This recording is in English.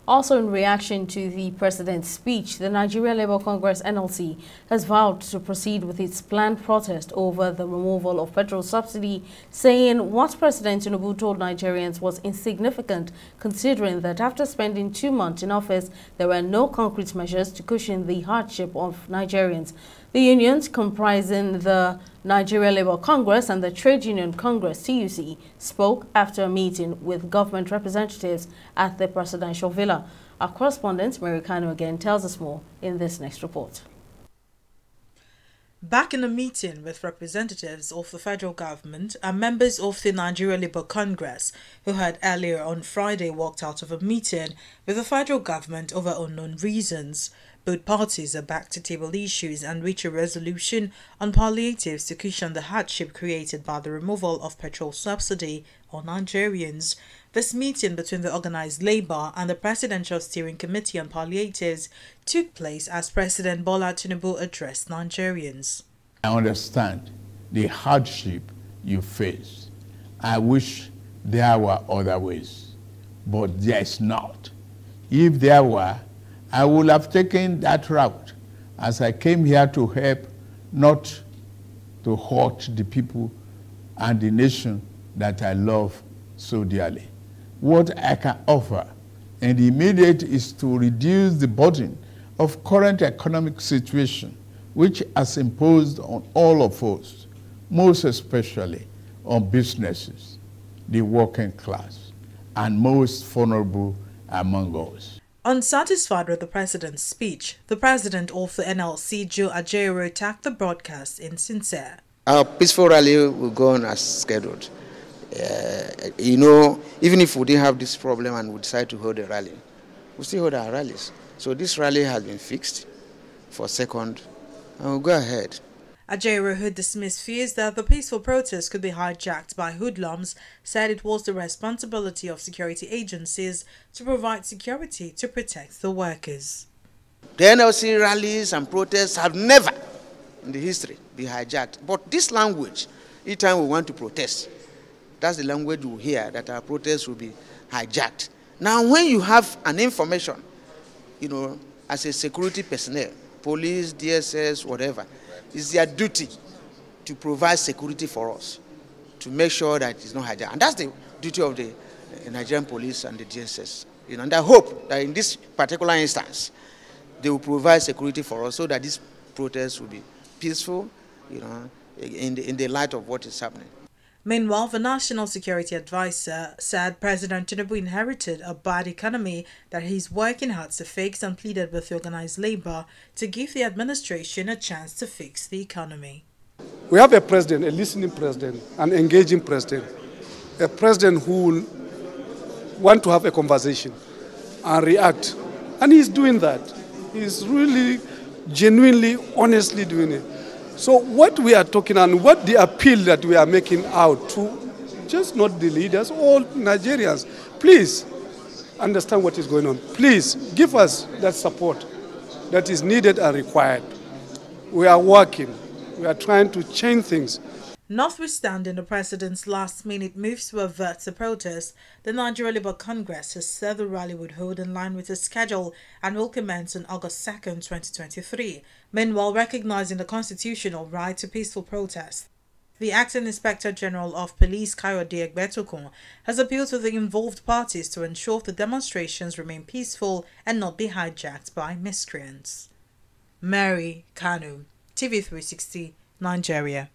Also, in reaction to the president's speech, the Nigeria Labour Congress NLC has vowed to proceed with its planned protest over the removal of petrol subsidy, saying what President Tinubu told Nigerians was insignificant, considering that after spending 2 months in office, there were no concrete measures to cushion the hardship of Nigerians. The unions, comprising the Nigeria Labour Congress and the Trade Union Congress (TUC), spoke after a meeting with government representatives at the presidential villa. Our correspondent, Mary Kano, again tells us more in this next report. Back in a meeting with representatives of the federal government and members of the Nigeria Labour Congress, who had earlier on Friday walked out of a meeting with the federal government over unknown reasons, both parties are back to table issues and reach a resolution on palliatives to cushion the hardship created by the removal of petrol subsidy on Nigerians. This meeting between the organised labour and the Presidential Steering Committee on Palliatives took place as President Bola Tinubu addressed Nigerians. I understand the hardship you face. I wish there were other ways, but there is not. If there were, I would have taken that route, as I came here to help, not to hurt the people and the nation that I love so dearly. What I can offer in the immediate is to reduce the burden of current economic situation, which has imposed on all of us, most especially on businesses, the working class, and most vulnerable among us. Unsatisfied with the president's speech, the president of the NLC, Joe Ajero, attacked the broadcast insincere. Our peaceful rally will go on as scheduled. Even if we didn't have this problem and we decide to hold a rally, we still hold our rallies. So this rally has been fixed for a second, and we'll go ahead. Ajero, who dismissed fears that the peaceful protest could be hijacked by hoodlums, said it was the responsibility of security agencies to provide security to protect the workers. The NLC rallies and protests have never in the history been hijacked. But this language, each time we want to protest, that's the language we hear, that our protests will be hijacked. Now, when you have an information, as a security personnel, police, DSS, whatever, it's their duty to provide security for us, to make sure that it's not hijacked. And that's the duty of the Nigerian police and the DSS. And I hope that in this particular instance, they will provide security for us so that this protest will be peaceful, in the light of what is happening. Meanwhile, the National Security Advisor said President Tinubu inherited a bad economy that he's working hard to fix and pleaded with the organised labour to give the administration a chance to fix the economy. We have a president, a listening president, an engaging president, a president who will want to have a conversation and react. And he's doing that. He's really, genuinely, honestly doing it. So what we are talking and what the appeal that we are making out to, just not the leaders, all Nigerians, please understand what is going on. Please give us that support that is needed and required. We are working. We are trying to change things. Notwithstanding the president's last-minute moves to avert the protest, the Nigeria Labour Congress has said the rally would hold in line with its schedule and will commence on August 2nd, 2023. Meanwhile, recognizing the constitutional right to peaceful protest, the Acting Inspector General of Police, Kayode Egbetokun, has appealed to the involved parties to ensure the demonstrations remain peaceful and not be hijacked by miscreants. Mary Kano, TV360, Nigeria.